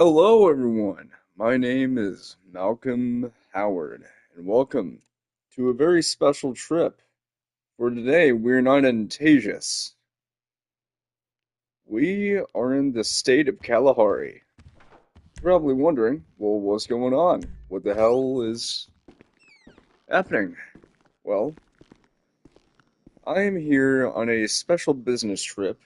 Hello, everyone. My name is Malcolm Howard, and welcome to a very special trip. For today, we're not in Tejas. We are in the state of Kalahari. You're probably wondering, well, what's going on? What the hell is happening? Well, I am here on a special business trip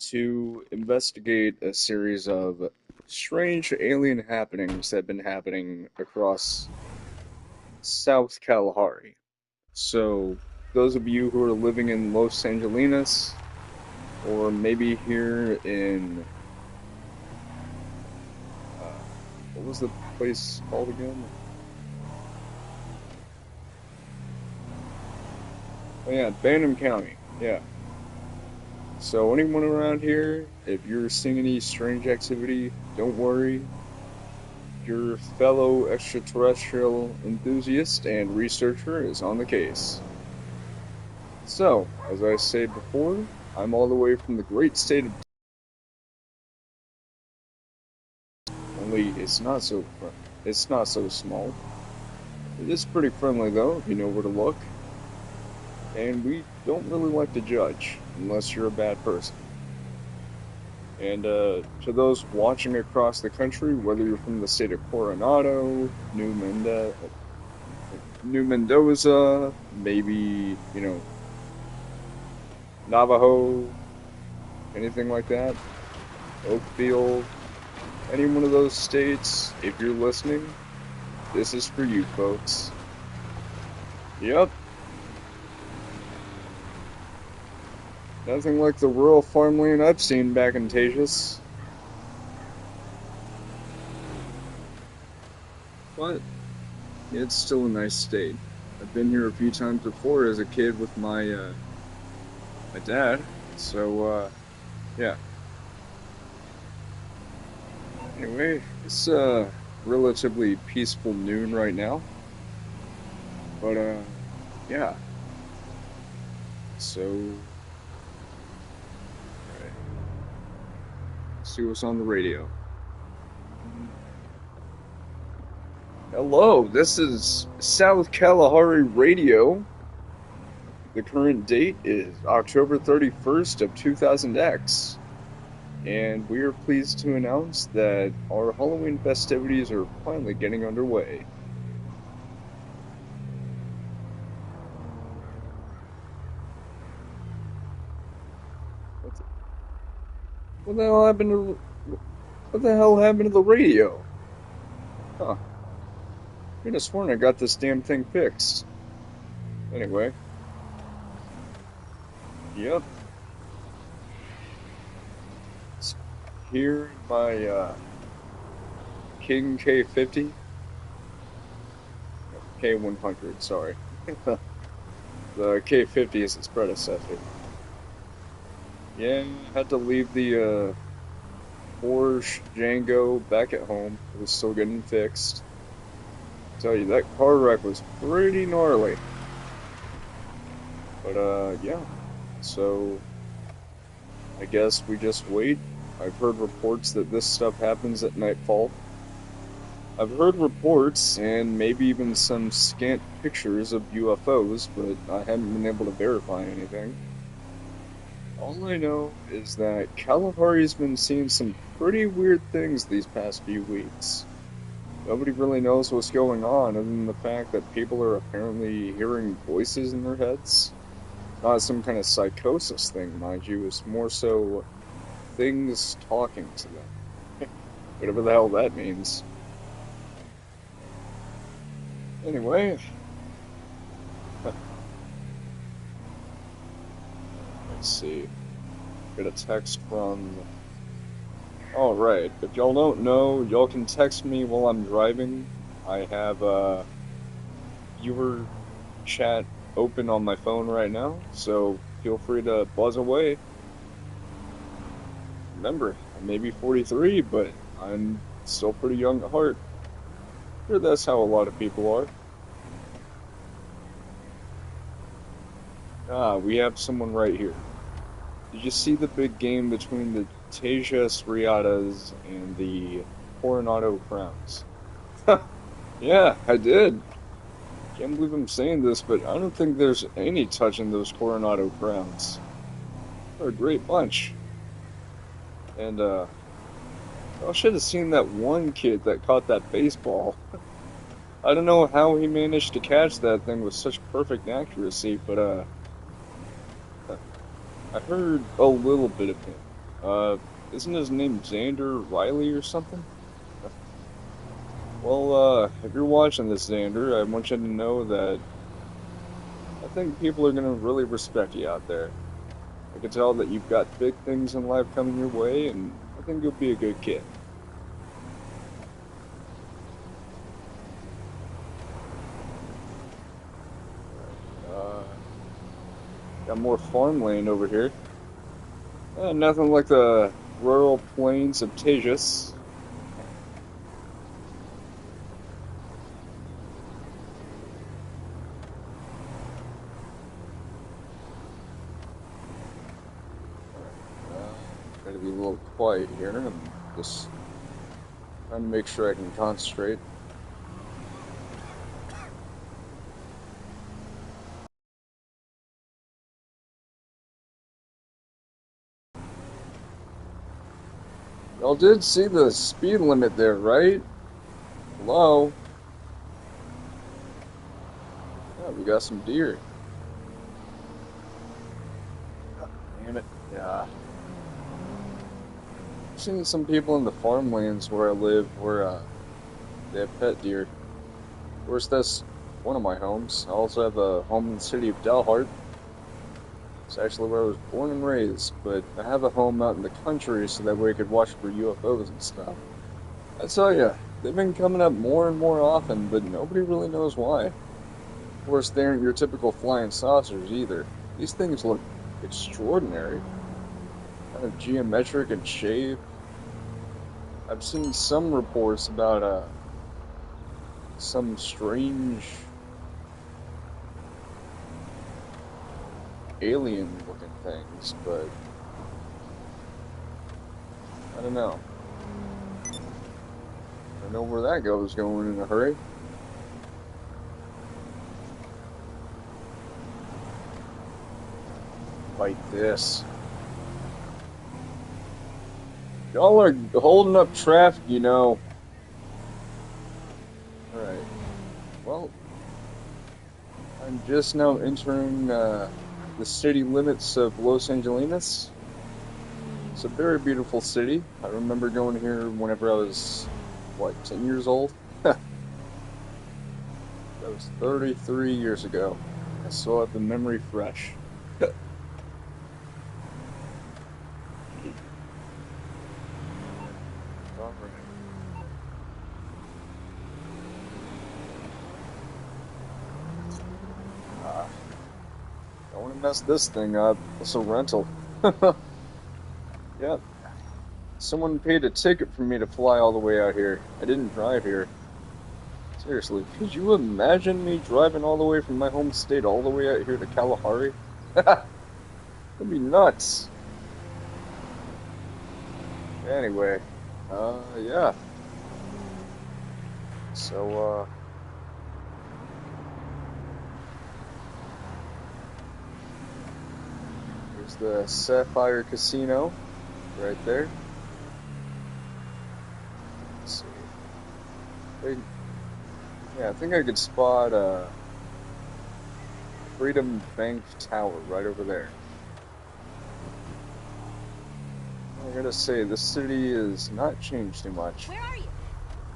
to investigate a series of strange alien happenings that have been happening across South Kalahari. So, those of you who are living in Los Angeles, or maybe here in, uh, what was the place called again? Oh yeah, Banham County. Yeah. So anyone around here, if you're seeing any strange activity, don't worry. Your fellow extraterrestrial enthusiast and researcher is on the case. So, as I said before, I'm all the way from the great state of only it's not so small. It is pretty friendly though, if you know where to look. And we don't really like to judge, unless you're a bad person. And to those watching across the country, whether you're from the state of Coronado, New Mendoza, maybe, Navajo, anything like that, Oakfield, any one of those states, if you're listening, this is for you folks. Yep, nothing like the rural farmland I've seen back in Tejas. But it's still a nice state. I've been here a few times before as a kid with my dad. So yeah. Anyway, it's relatively peaceful noon right now. But yeah. So alright. See what's on the radio. Hello, this is South Kalahari Radio. The current date is October 31st of 2000X, and we are pleased to announce that our Halloween festivities are finally getting underway. What the, what the hell happened to what the hell happened to the radio? Huh. I could have sworn I got this damn thing fixed. Anyway, yep. It's here in my King K50. K100, sorry. The K50 is its predecessor. Yeah, I had to leave the Porsche Django back at home. It was still getting fixed. Tell you, that car wreck was pretty gnarly. But yeah. So I guess we just wait. I've heard reports that this stuff happens at nightfall. I've heard reports and maybe even some scant pictures of UFOs, but I haven't been able to verify anything. All I know is that Kalahari's been seeing some pretty weird things these past few weeks. Nobody really knows what's going on other than the fact that people are apparently hearing voices in their heads. Not some kind of psychosis thing, mind you, it's more so things talking to them. Whatever the hell that means. Anyway, let's see. Got a text from. Alright, if y'all don't know, y'all can text me while I'm driving. I have viewer chat open on my phone right now, so feel free to buzz away. Remember, I may be 43, but I'm still pretty young at heart. Sure, that's how a lot of people are. Ah, we have someone right here. Did you see the big game between the Tejas Riatas and the Coronado crowns. Yeah, I did. Can't believe I'm saying this, but I don't think there's any touching those Coronado crowns. They're a great bunch. And, I should have seen that one kid that caught that baseball. I don't know how he managed to catch that thing with such perfect accuracy, but, I heard a little bit of him. Isn't his name Xander Riley or something? Well, if you're watching this, Xander, I want you to know that I think people are gonna really respect you out there. I can tell that you've got big things in life coming your way, and I think you'll be a good kid. Uh, got more farmland over here. Nothing like the rural plains of Tejas. Gotta be a little quiet here. I'm just trying to make sure I can concentrate. Y'all did see the speed limit there, right? Hello? Yeah, we got some deer. Damn it. Yeah. I've seen some people in the farmlands where I live where they have pet deer. Of course, that's one of my homes. I also have a home in the city of Dalhart. It's actually where I was born and raised, but I have a home out in the country so that way I could watch for UFOs and stuff. I tell ya, they've been coming up more and more often, but nobody really knows why. Of course, they aren't your typical flying saucers either. These things look extraordinary. Kind of geometric and shaped. I've seen some reports about some strange alien looking things, but I don't know. I don't know where that goes going in a hurry. Like this. Y'all are holding up traffic, you know. Alright. Well, I'm just now entering the city limits of Los Angeles. It's a very beautiful city. I remember going here whenever I was, what, 10 years old? That was 33 years ago. I still have the memory fresh. Don't want to mess this thing up. It's a rental. Yep. Someone paid a ticket for me to fly all the way out here. I didn't drive here. Seriously, could you imagine me driving all the way from my home state all the way out here to Kalahari? That'd be nuts. Anyway, yeah. So, here's the Sapphire Casino right there. Let's see. Yeah, I think I could spot Freedom Bank Tower right over there. I gotta say, this city has not changed too much. Where are you?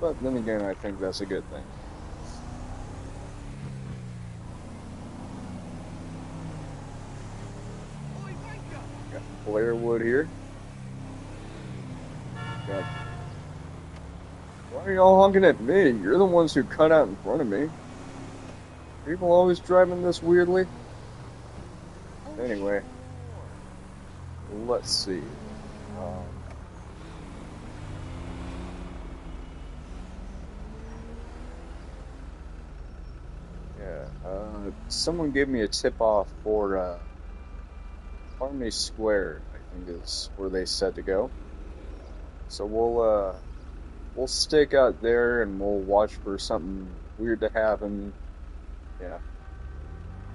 But then again, I think that's a good thing. Got Blairwood here. Got... Why are y'all honking at me? You're the ones who cut out in front of me. People always driving this weirdly. Anyway, let's see. Someone gave me a tip-off for Harmony Square, I think is where they said to go. So we'll we'll stake out there and we'll watch for something weird to happen. Yeah.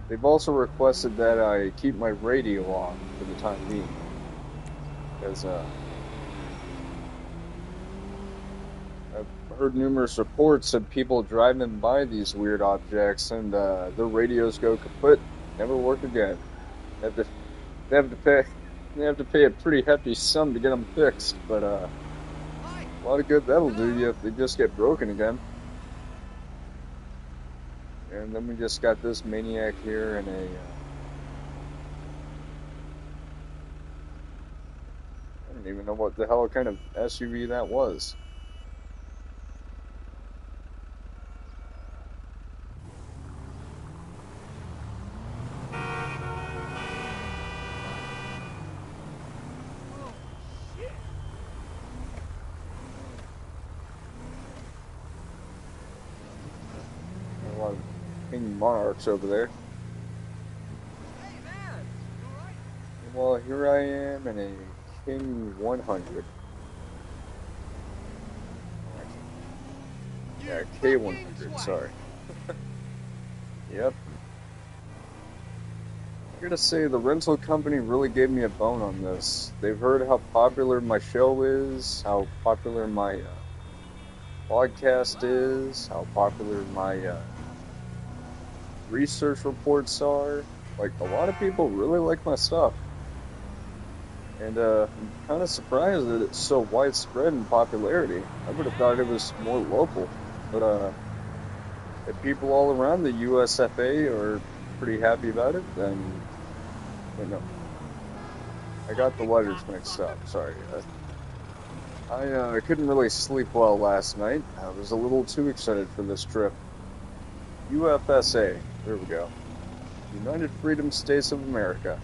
They've also requested that I keep my radio on for the time being. Because, I've heard numerous reports of people driving by these weird objects and, their radios go kaput, never work again. They have to, they have to pay, they have to pay a pretty hefty sum to get them fixed, but, a lot of good that'll do you if they just get broken again. And then we just got this maniac here in a, I don't even know what the hell kind of SUV that was. A lot of King Monarchs over there. Well, here I am in a King 100. Yeah, K100, sorry. Yep. I gotta say, the rental company really gave me a bone on this. They've heard how popular my show is, how popular my podcast is, how popular my research reports are. Like, a lot of people really like my stuff. And I'm kind of surprised that it's so widespread in popularity. I would have thought it was more local. But if people all around the USFA are pretty happy about it, then, you know, I got the letters mixed up. Sorry. I couldn't really sleep well last night. I was a little too excited for this trip. UFSA. There we go. United Freedom States of America.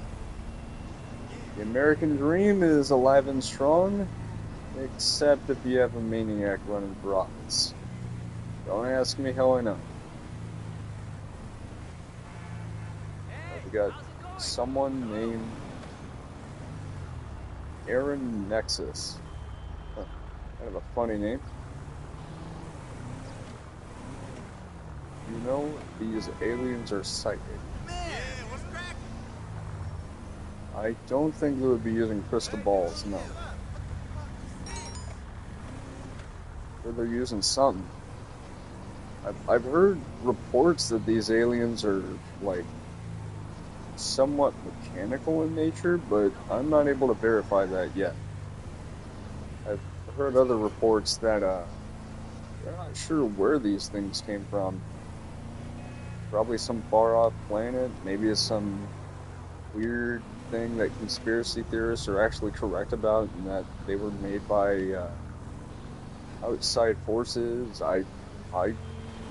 The American dream is alive and strong, except if you have a maniac running for office. Don't ask me how I know. We got someone named Aaron Nexus. Huh. Kind of a funny name. You know, these aliens are psychic. I don't think they would be using crystal balls, no. Or they're using something. I've heard reports that these aliens are, like, somewhat mechanical in nature, but I'm not able to verify that yet. I've heard other reports that, they're not sure where these things came from. Probably some far-off planet, maybe it's some weird thing that conspiracy theorists are actually correct about, and that they were made by outside forces. I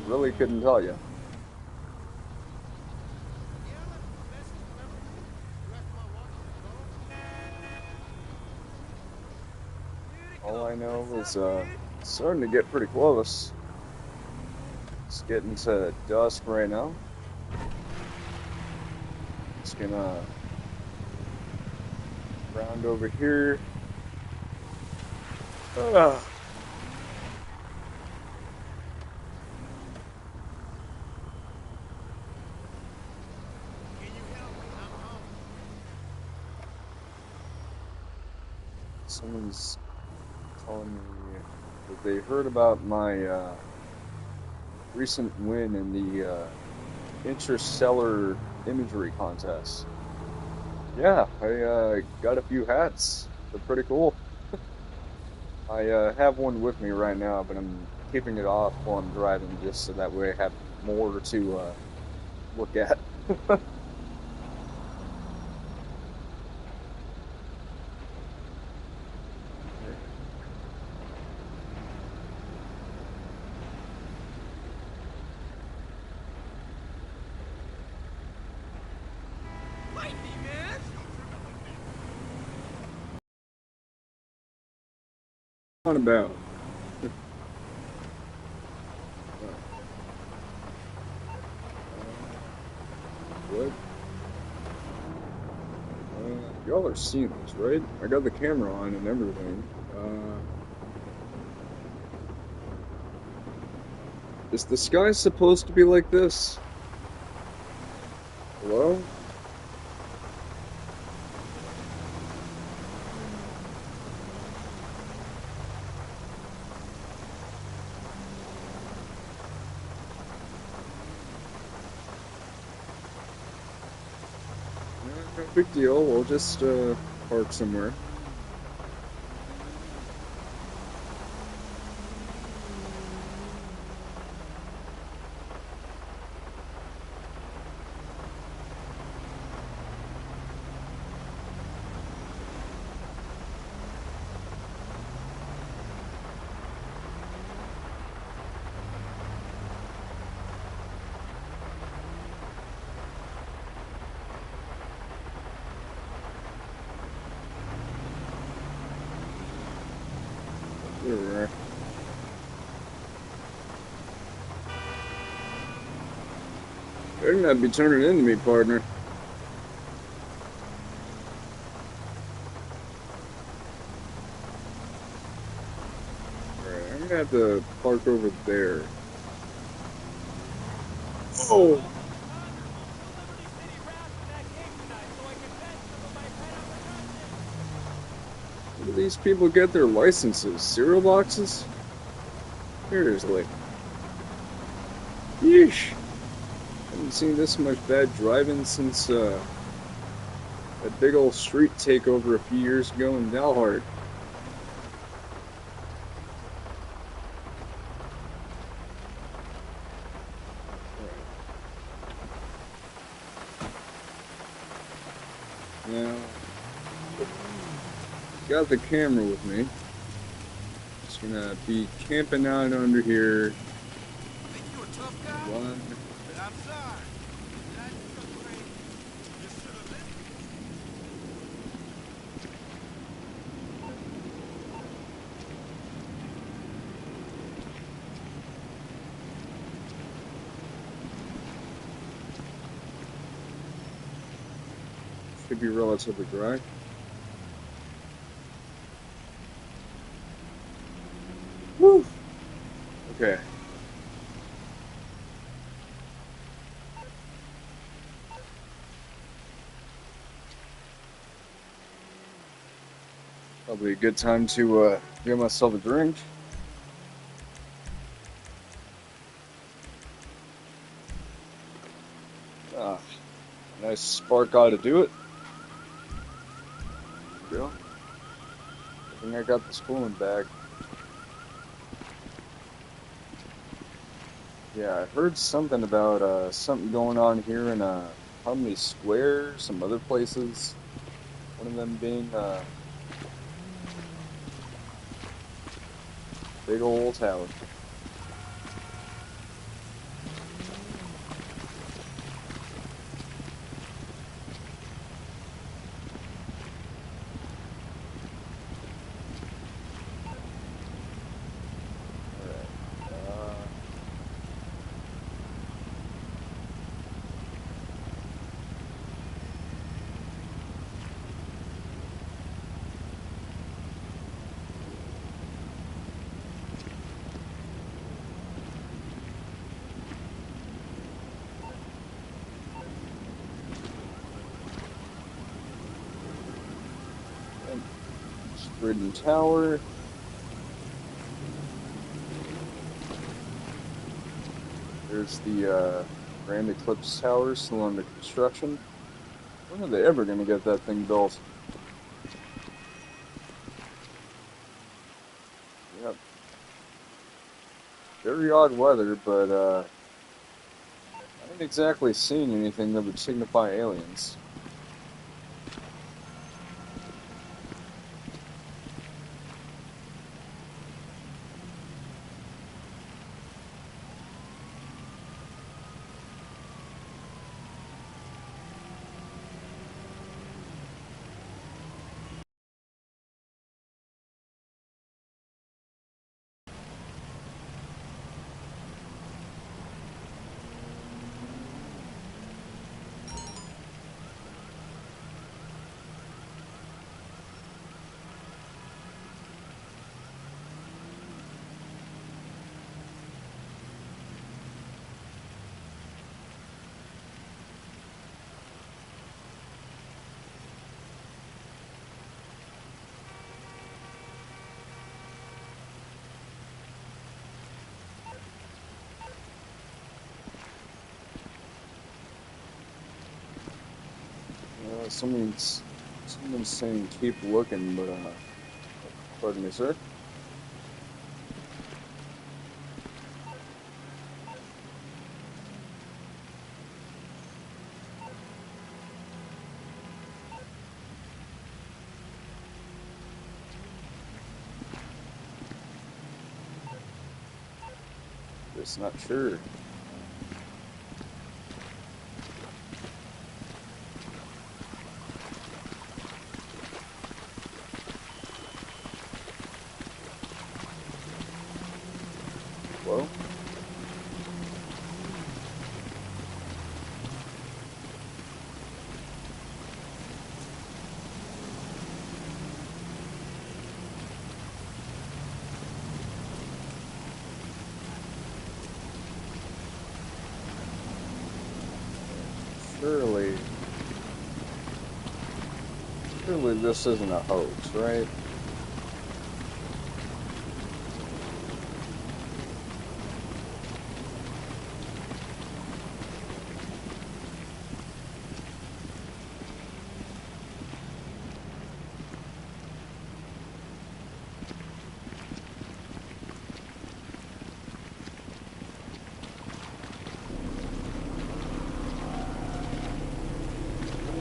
really couldn't tell you. All I know is it's starting to get pretty close. It's getting to dusk right now. Just gonna round over here. Someone's telling me that they heard about my recent win in the interstellar imagery contest. Yeah, I got a few hats. They're pretty cool. I have one with me right now, but I'm keeping it off while I'm driving, just so that way I have more to look at. On about. What? Y'all are seeing this, right? I got the camera on and everything. Is the sky supposed to be like this? Hello? No big deal. We'll just park somewhere. There we are. Better not be turning into me, partner. Alright, I'm gonna have to park over there. Oh! Where do these people get their licenses? Cereal boxes? Seriously. Yeesh. Haven't seen this much bad driving since that big old street takeover a few years ago in Dalhart. Now, got the camera with me. Just gonna be camping out under here. Think you a tough guy? One. But I'm sorry. Did I do something crazy? You should have listened. Should be relatively dry. Woo! Okay. Probably a good time to get myself a drink. Ah, nice spark ought to do it. There we go. I think I got the spooling bag. Yeah, I heard something about something going on here in Harmony Square, some other places. One of them being big old tower. Ridden Tower. There's the Grand Eclipse Tower still under construction. When are they ever going to get that thing built? Yep. Very odd weather, but I ain't exactly seeing anything that would signify aliens. Someone's saying keep looking, but pardon me, sir. Just not sure. Well, surely, surely this isn't a hoax, right?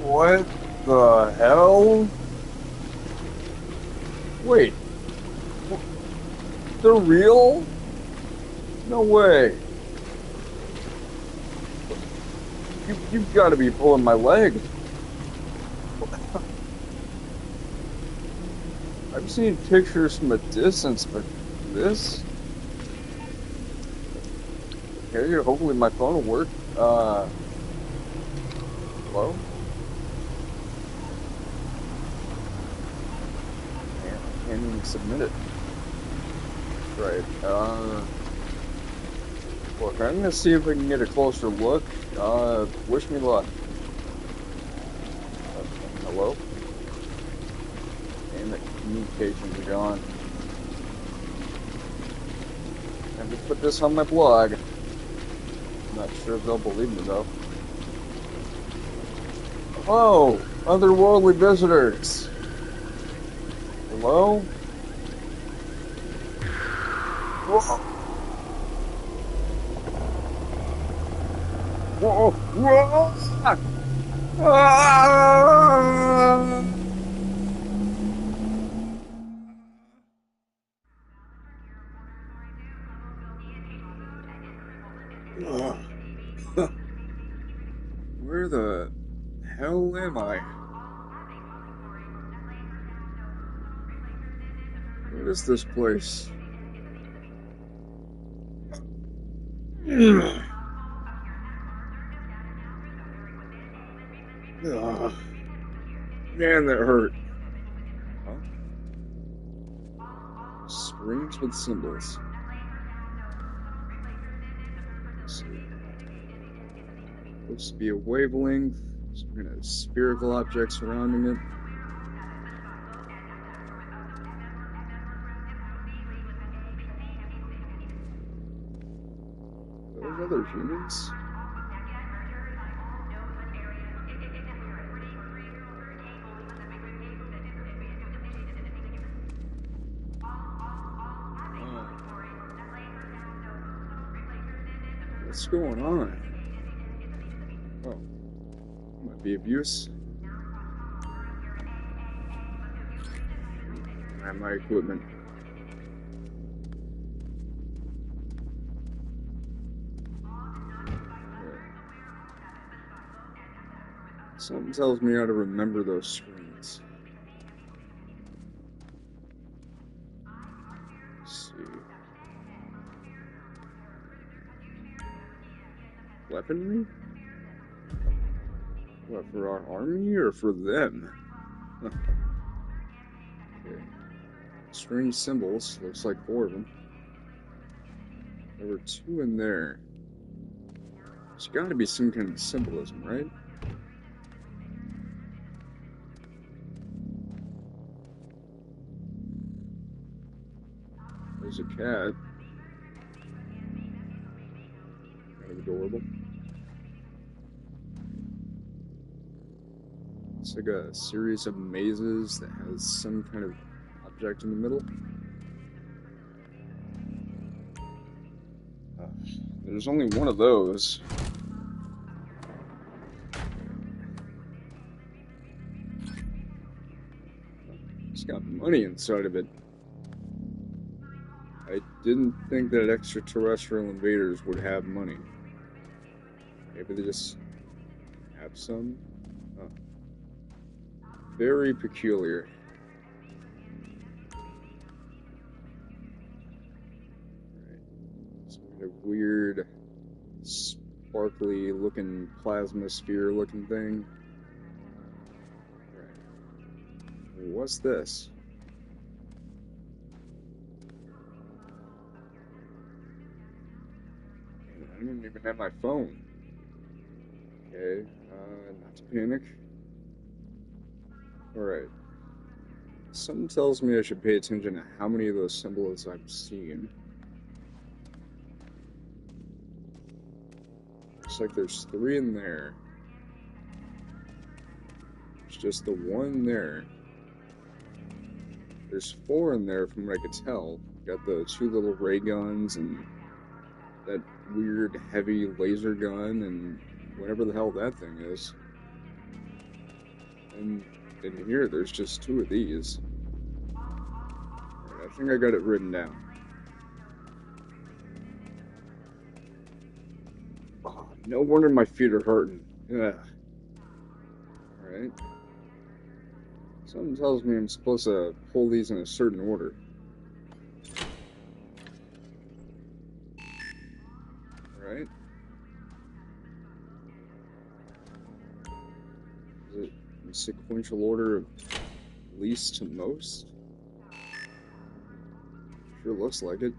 What the hell? Wait, they're real? No way. You've got to be pulling my leg. I've seen pictures from a distance, but this? Okay, hopefully my phone will work. Hello? Can't even submit it. Right, look, I'm gonna see if I can get a closer look. Wish me luck. Hello? Damn it, communications are gone. I have to put this on my blog. I'm not sure if they'll believe me, though. Hello, otherworldly visitors. Hello? Whoa! Whoa! Whoa! Ah! Where the hell am I? What is this place? Man, that hurt. Huh? Screens with symbols. Let's see. Looks to be a wavelength. Some kind of spherical object surrounding it. Those other humans? What's going on? Oh, might be abuse. And my equipment. Something tells me how to remember those screens. Let's see. Weaponry? What, for our army or for them? Huh. Okay. Strange symbols. Looks like 4 of them. There were 2 in there. There's got to be some kind of symbolism, right? There's a cat. Kind of adorable. It's like a series of mazes that has some kind of object in the middle. There's only one of those. It's got money inside of it. I didn't think that extraterrestrial invaders would have money. Maybe they just have some? Oh. Very peculiar. Right. Some kind of weird, sparkly looking plasma sphere looking thing. Right. What's this? I don't even have my phone. Okay, not to panic. Alright. Something tells me I should pay attention to how many of those symbols I've seen. Looks like there's 3 in there. There's just the one there. There's 4 in there from what I could tell. Got the 2 little ray guns and that weird heavy laser gun and whatever the hell that thing is. And in here, there's just 2 of these. Right, I think I got it written down. Oh, no wonder my feet are hurting. Ugh. Alright. Something tells me I'm supposed to pull these in a certain order. Alright. Is it in sequential order of least to most? Sure looks like it.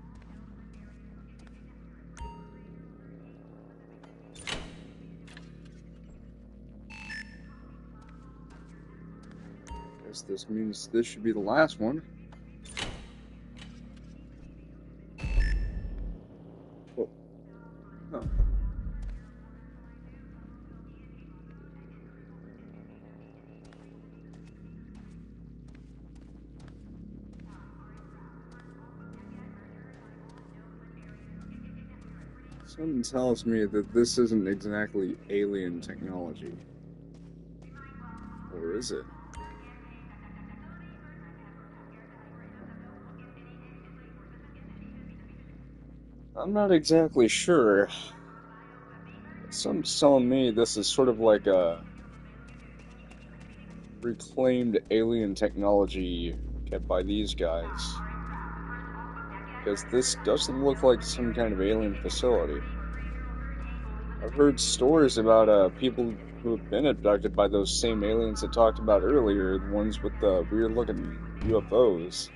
Guess this means this should be the last one. Oh. Huh. Something tells me that this isn't exactly alien technology. Or is it? I'm not exactly sure. Something's telling me this is sort of like a reclaimed alien technology kept by these guys. Because this doesn't look like some kind of alien facility. I've heard stories about people who have been abducted by those same aliens I talked about earlier, the ones with the weird-looking UFOs.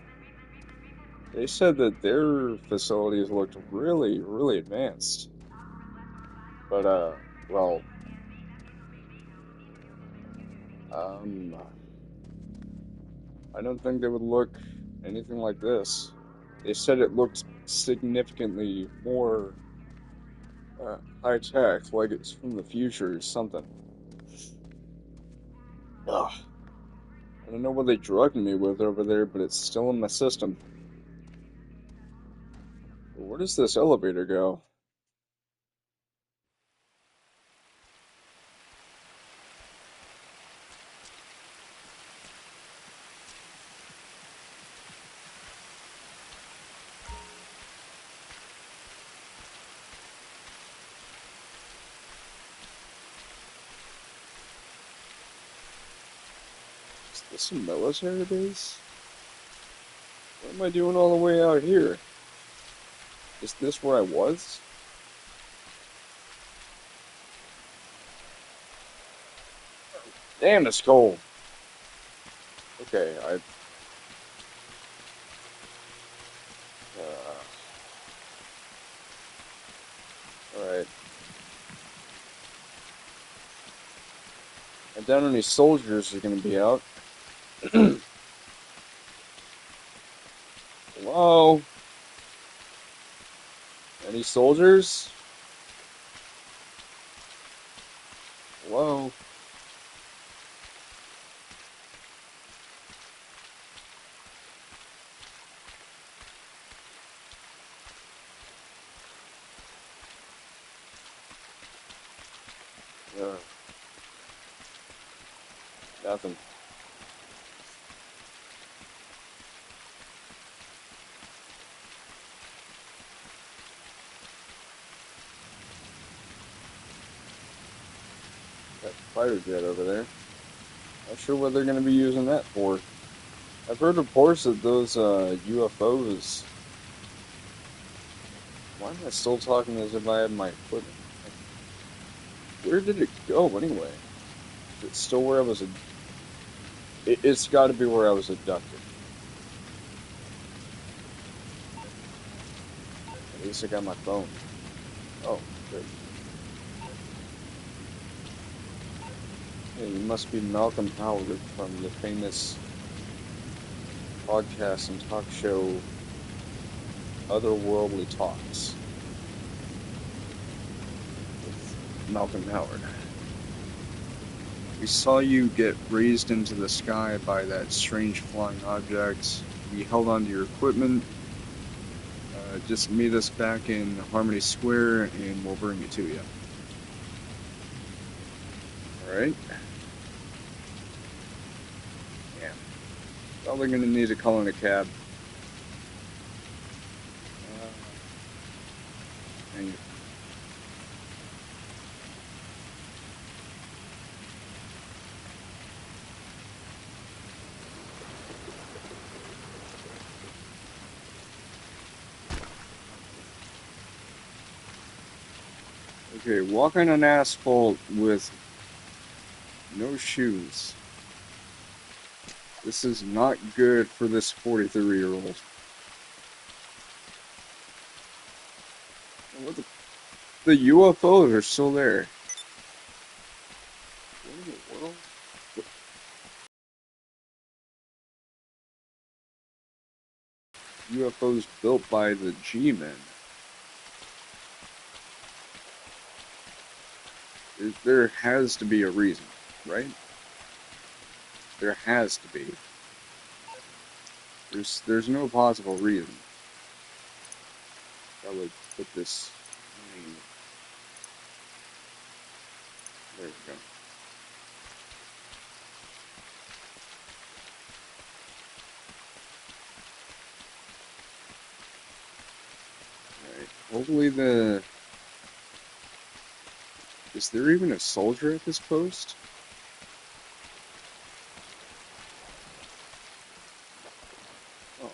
They said that their facilities looked really, really advanced. But, well, I don't think they would look anything like this. They said it looked significantly more high-tech, like it's from the future or something. Ugh. I don't know what they drugged me with over there, but it's still in my system. Where does this elevator go? Is this a military base? What am I doing all the way out here? Is this where I was? Damn, it's cold. Okay, alright. I doubt any soldiers are gonna be out. Hello? Any soldiers? Hello? Uh, nothing. Got a fighter jet over there. Not sure what they're going to be using that for. I've heard reports that those UFOs. Why am I still talking as if I had my equipment? Where did it go anyway? Is it still where I was? It's got to be where I was abducted. At least I got my phone. Oh, good. Hey, you must be Malcolm Howard from the famous podcast and talk show Otherworldly Talks with Malcolm Howard. We saw you get raised into the sky by that strange flying object. We held onto your equipment. Just meet us back in Harmony Square and we'll bring it to you. Alright? Yeah. Probably gonna need to call in a cab. Hang it. Okay, walking on asphalt with no shoes. This is not good for this 43-year-old. What the UFOs are still there. What in the world? UFOs built by the G-Men. There has to be a reason, right? There has to be. There's no possible reason. I would put this. There we go. Alright. Hopefully the. Is there even a soldier at this post? Oh.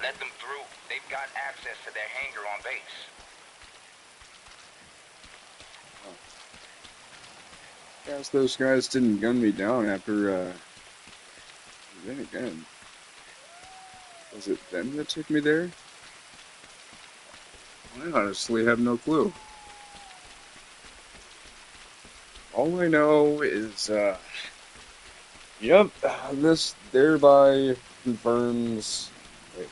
Let them through. They've got access to their hangar on base. Oh. Guess those guys didn't gun me down after, then again. Was it them that took me there? I honestly have no clue. All I know is, yep, this thereby confirms. Wait.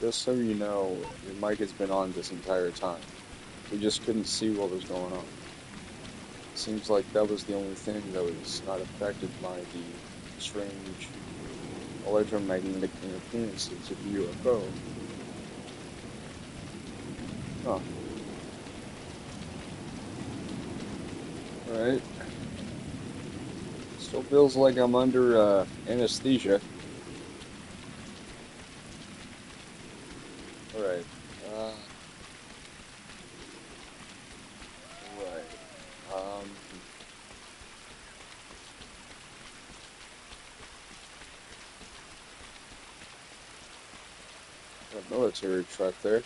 Just so you know, your mic has been on this entire time. We just couldn't see what was going on. Seems like that was the only thing that was not affected by the strange electromagnetic interferences of the UFO. Huh. Alright. Still feels like I'm under anesthesia. Alright. A military truck there.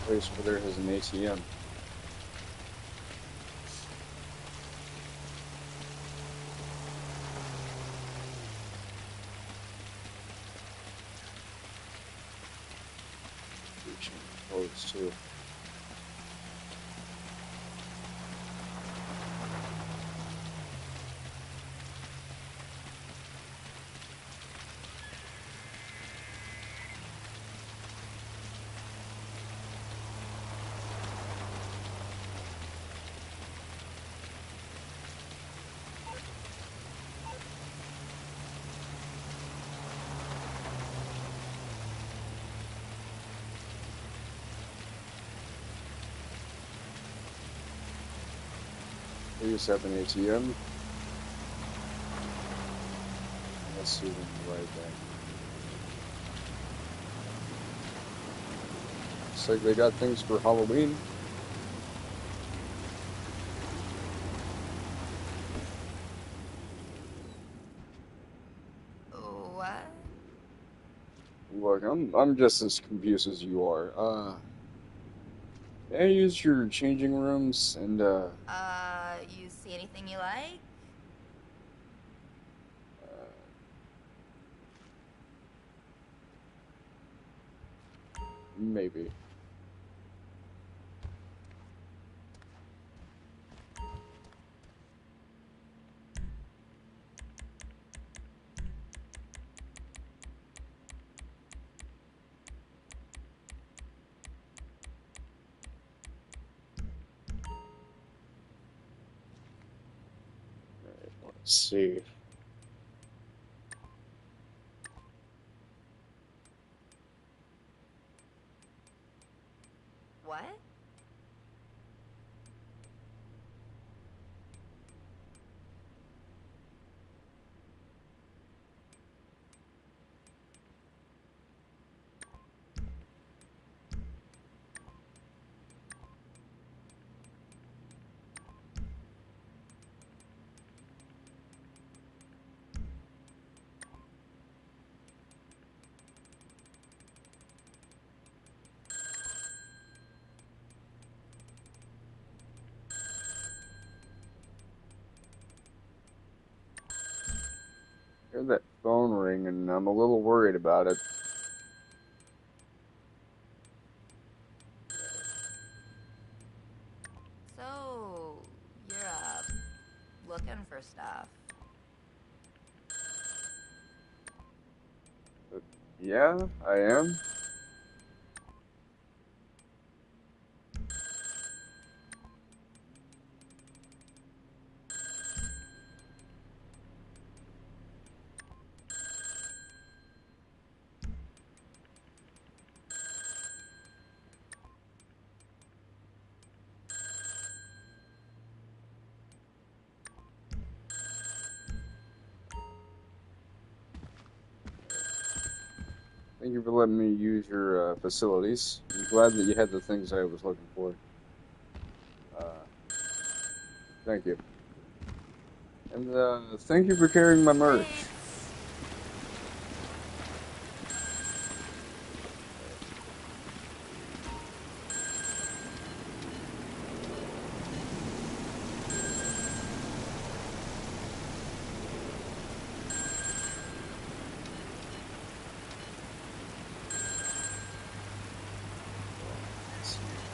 place over there has an ATM. Close too. We just have an ATM. Let's see when we ride back. Looks like they got things for Halloween. What? Look, I'm just as confused as you are. May I use your changing rooms and You see anything you like? maybe. Let's see. What? I heard that phone ring and I'm a little worried about it. So, you're, looking for stuff. Yeah, I am. Thank you for letting me use your facilities. I'm glad that you had the things I was looking for. Thank you. And thank you for carrying my merch.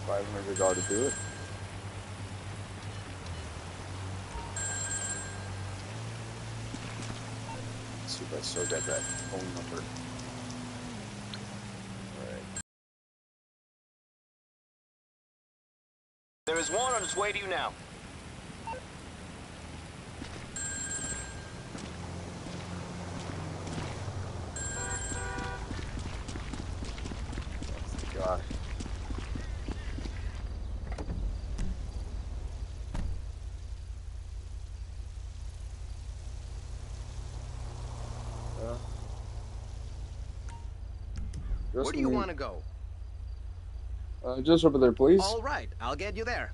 $500 to do it. Let's see if I still got that phone number. Alright. There is one on its way to you now. Gosh. Where do you want to go? Just over there, please. All right, I'll get you there.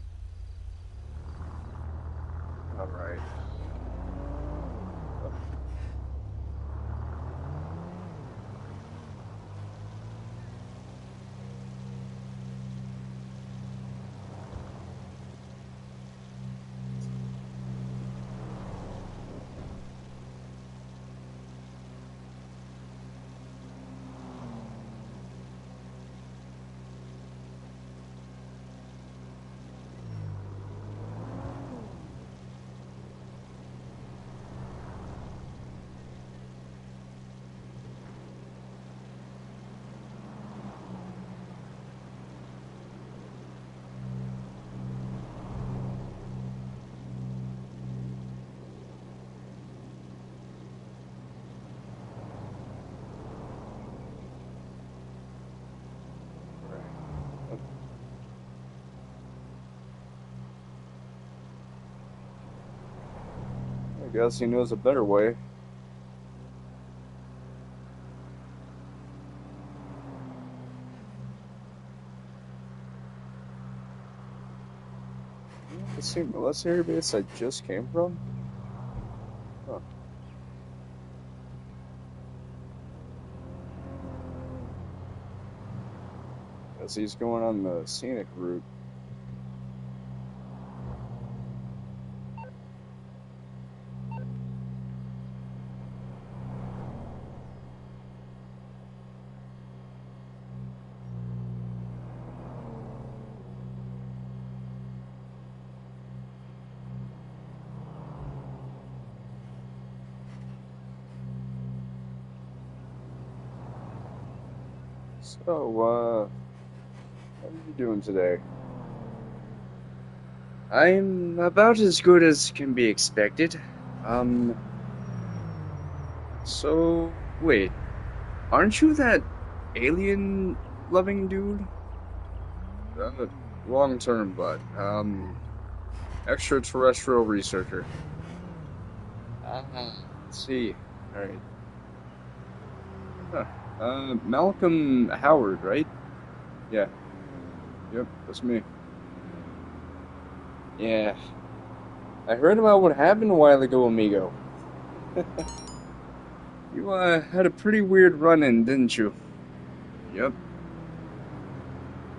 Alright. guess he knows a better way. The same military base I just came from? Huh. Guess he's going on the scenic route. So, how are you doing today? I'm about as good as can be expected. So, wait, aren't you that alien-loving dude? Long term, but, extraterrestrial researcher. Let's see. Alright. Huh. Malcolm Howard, right? Yeah. Yep, that's me. Yeah. I heard about what happened a while ago, amigo. You, had a pretty weird run-in, didn't you? Yep.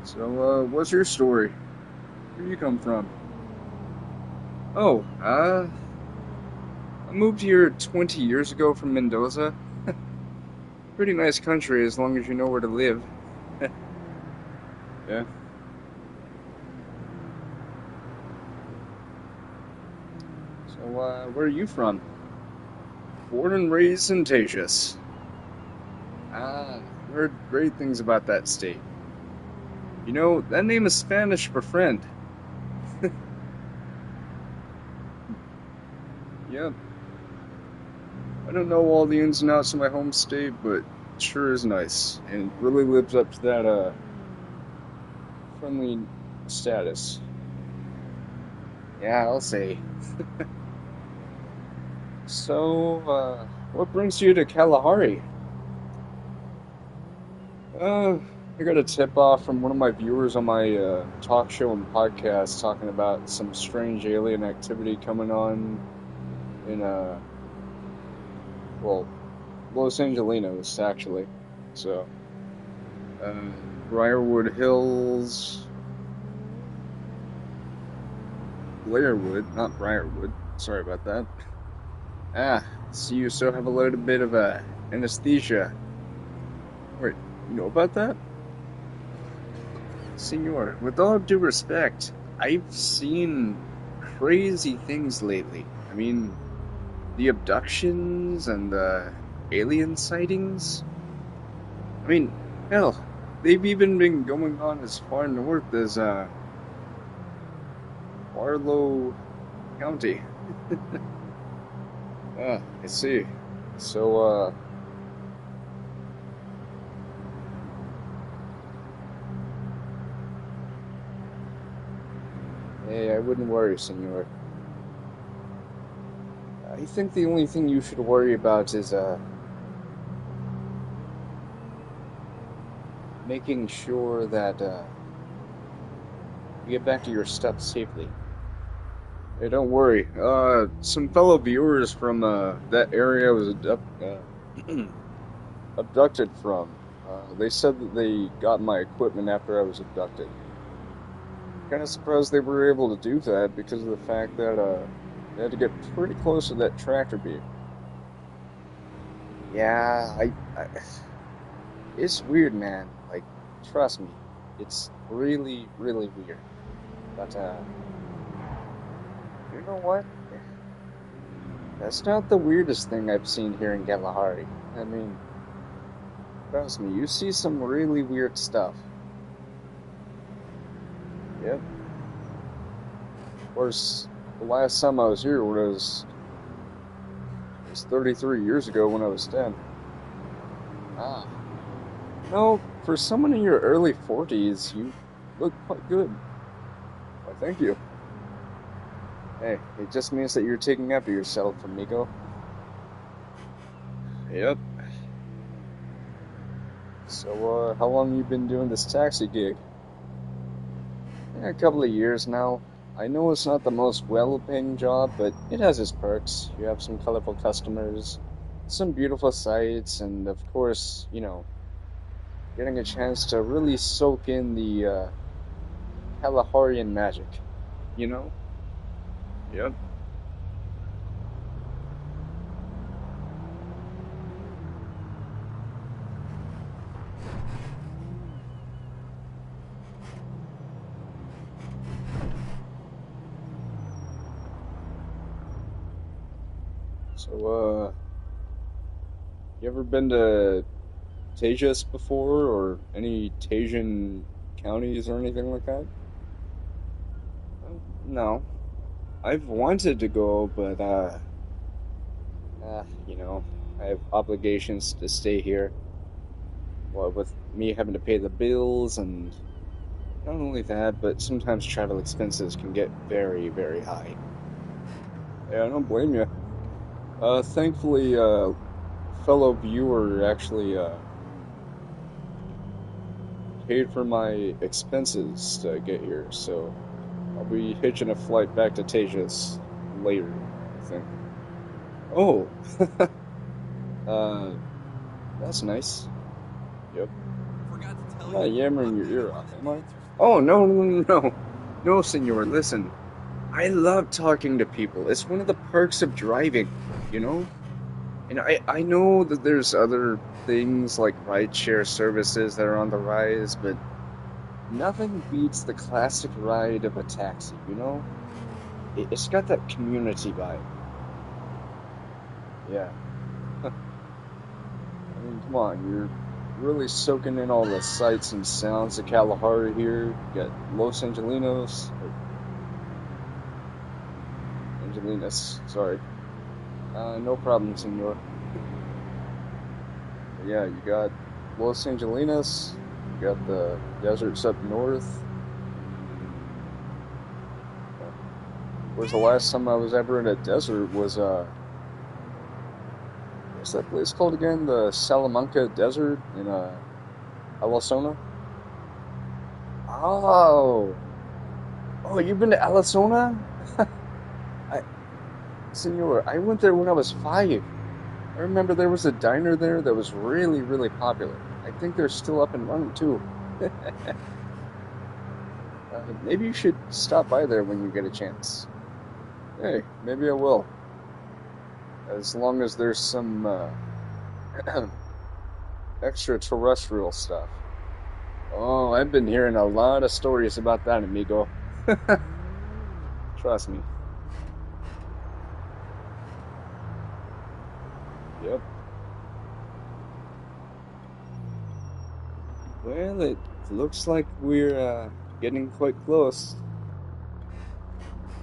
So, what's your story? Where you come from? Oh, I moved here 20 years ago from Mendoza. Pretty nice country as long as you know where to live. Yeah. So, where are you from? Born and raised in Tatius. Heard great things about that state. You know, that name is Spanish for friend. Yep. I don't know all the ins and outs of my home state, but it sure is nice. And it really lives up to that, friendly status. Yeah, I'll say. So, what brings you to Kalahari? I got a tip off from one of my viewers on my, talk show and podcast talking about some strange alien activity coming on in, well, Los Angelinos, actually. So, Briarwood Hills, Blairwood, not Briarwood, sorry about that. So you still have a little bit of anesthesia. Wait, you know about that? Senor, with all due respect, I've seen crazy things lately. I mean, the abductions and the alien sightings. I mean, hell, they've even been going on as far north as, Barlow County. I see. So, Hey, I wouldn't worry, senor. I think the only thing you should worry about is, making sure that, you get back to your stuff safely. hey, don't worry. Some fellow viewers from, that area I was abducted from, they said that they got my equipment after I was abducted. Kind of surprised they were able to do that because of the fact that, they had to get pretty close to that tractor beam. Yeah, it's weird, man. Like, trust me, it's really, really weird. But, you know what? That's not the weirdest thing I've seen here in Kalahari. I mean, trust me, you see some really weird stuff. Yep. Of course, the last time I was here was 33 years ago when I was 10. Ah, No, for someone in your early 40s, you look quite good. Why, thank you. Hey, it just means that you're taking after yourself, amigo. Yep. So, how long you been doing this taxi gig? A couple of years now. I know it's not the most well-paying job, but it has its perks. You have some colorful customers, some beautiful sights, and of course, getting a chance to really soak in the Kalaharian magic. You know? Yep. So, you ever been to Tejas before, or any Tajan counties or anything like that? No. I've wanted to go, but, I have obligations to stay here. Well, with me having to pay the bills, and not only that, but sometimes travel expenses can get very, very high. Yeah, I don't blame you. Thankfully, fellow viewer actually, paid for my expenses to get here, so I'll be hitching a flight back to Tejas later, I think. Oh! uh, that's nice. Yep. I'm not yammering your ear off, am I? Oh, no, no, no, no. No, senor, listen. I love talking to people. It's one of the perks of driving, you know? And I know that there's other things like rideshare services that are on the rise, but nothing beats the classic ride of a taxi, you know? It's got that community vibe. Yeah. I mean, come on, you're really soaking in all the sights and sounds of Kalahari here. You got Los Angelinos. Angelinas, sorry. No problem, senor. Yeah, you got Los Angelinas, you got the deserts up north. Where's the last time I was ever in a desert was, what's that place called again? The Salamanca Desert in, Alasona? Oh! Oh, you've been to Alasona? Senor, I went there when I was 5. I remember there was a diner there that was really, really popular. I think they're still up and running, too. Maybe you should stop by there when you get a chance. Hey, maybe I will. As long as there's some, extraterrestrial stuff. Oh, I've been hearing a lot of stories about that, amigo. Trust me. Yep. Well, it looks like we're getting quite close.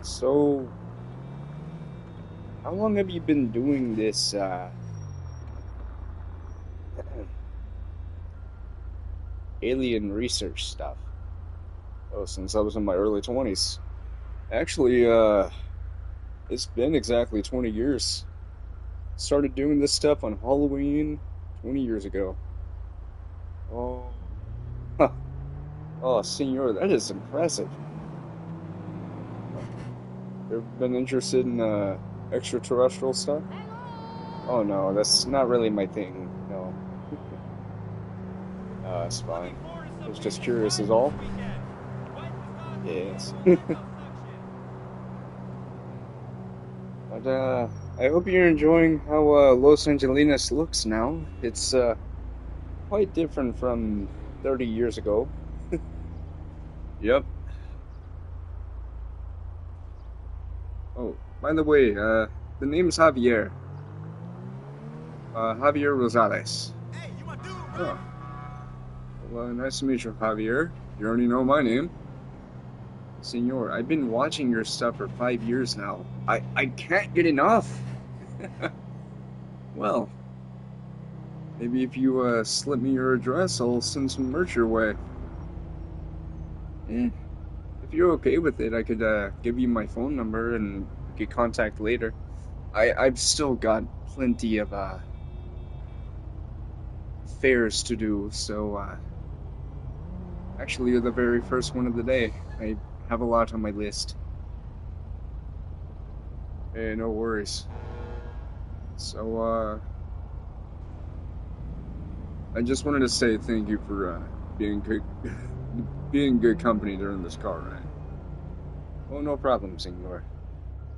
So, how long have you been doing this alien research stuff? Oh, since I was in my early 20s. Actually, it's been exactly 20 years. Started doing this stuff on Halloween 20 years ago. Oh, huh. Oh, senor, that is impressive. Ever been interested in extraterrestrial stuff? Oh no, that's not really my thing. No. It's fine. I was just curious is all. Yes. But I hope you're enjoying how Los Angelinas looks now. It's quite different from 30 years ago. Yep. Oh, by the way, the name's Javier. Javier Rosales. Hey, you my dude, bro. Oh. Well, nice to meet you, Javier. You already know my name. Senor, I've been watching your stuff for 5 years now. I can't get enough. Well, maybe if you slip me your address, I'll send some merch your way. If If you're okay with it, I could give you my phone number and we could contact later. I've still got plenty of fairs to do, so actually you're the very first one of the day. I have a lot on my list. Hey, no worries. So I just wanted to say thank you for being good, being good company during this car ride. Oh, no problem, senor.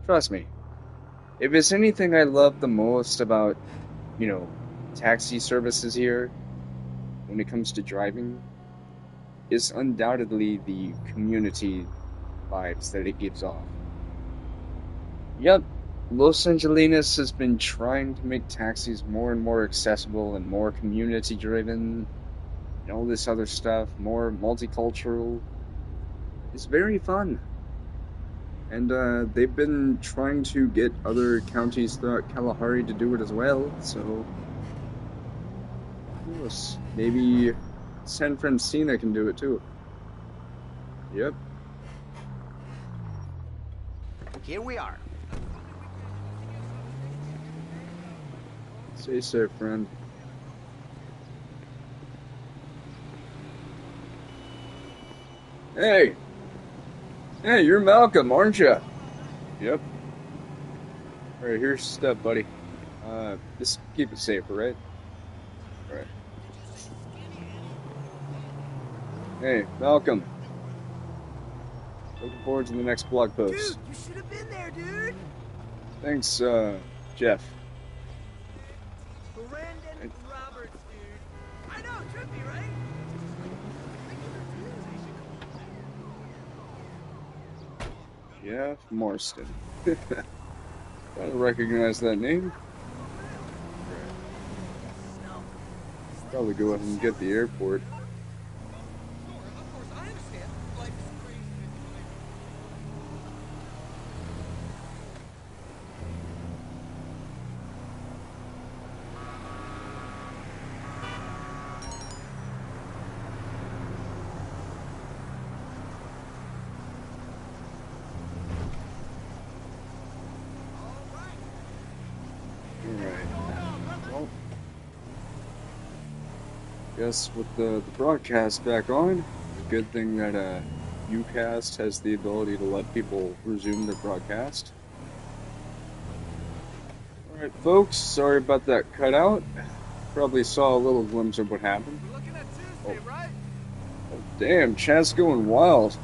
Trust me. If it's anything I love the most about, you know, taxi services here, when it comes to driving, is undoubtedly the community vibes that it gives off. Yep, Los Angeles has been trying to make taxis more and more accessible and more community driven, and all this other stuff, more multicultural. It's very fun. And they've been trying to get other counties throughout Kalahari to do it as well, so who knows? Maybe San Francisco can do it too. Yep. Here we are. Stay safe, friend. Hey! Hey, you're Malcolm, aren't you? Yep. Alright, here's your step, buddy. Just keep it safe, alright? Alright. Hey, Malcolm. Looking forward to the next blog post. Dude, you should have been there, dude. Thanks, Jeff. Brandon Roberts, dude. I know, trippy, right? Jeff Marston. I don't recognize that name. Probably go ahead and get the airport. Of course, I understand. Life is crazy. Well, guess with the broadcast back on, a good thing that UCast has the ability to let people resume their broadcast. Alright folks, sorry about that cutout. Probably saw a little glimpse of what happened. We're looking at Tuesday, right? Oh damn, chat's going wild.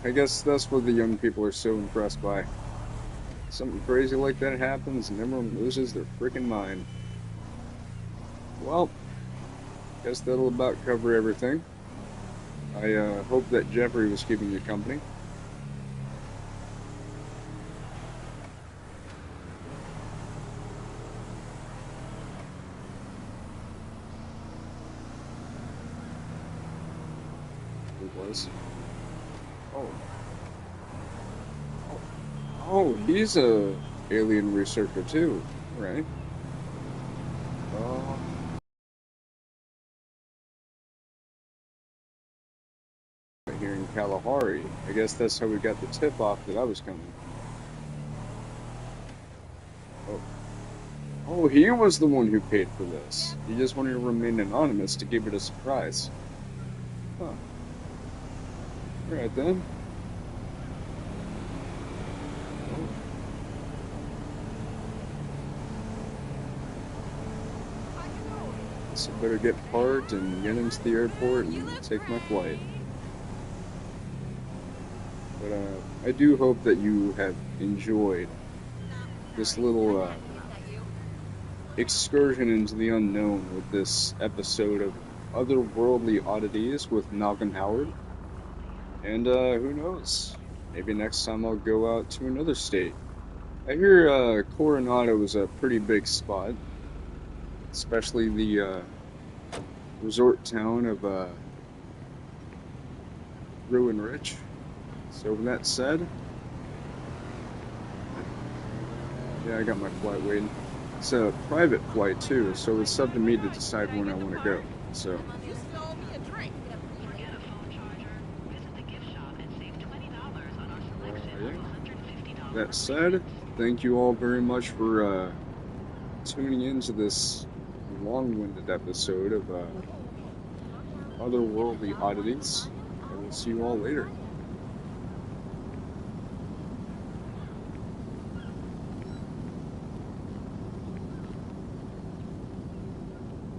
I guess that's what the young people are so impressed by. Something crazy like that happens and everyone loses their freaking mind. Well, guess that'll about cover everything. I hope that Jeffrey was keeping you company. It was. Oh, he's a alien researcher too, right? Oh. Here in Kalahari. I guess that's how we got the tip off that I was coming. Oh, he was the one who paid for this. He just wanted to remain anonymous to keep it a surprise. Huh. Alright then. So I better get parked and get into the airport and take my flight. But I do hope that you have enjoyed this little excursion into the unknown with this episode of Otherworldly Oddities with Malcolm Howard. And who knows? Maybe next time I'll go out to another state. I hear Coronado is a pretty big spot. Especially the resort town of Ruin Ridge. So with that said, yeah, I got my flight waiting. It's a private flight too, so it's up to me to decide when I want to go. So, You still owe me a drink. yeah. That said, thank you all very much for tuning in to this long-winded episode of Otherworldly Oddities. I will see you all later.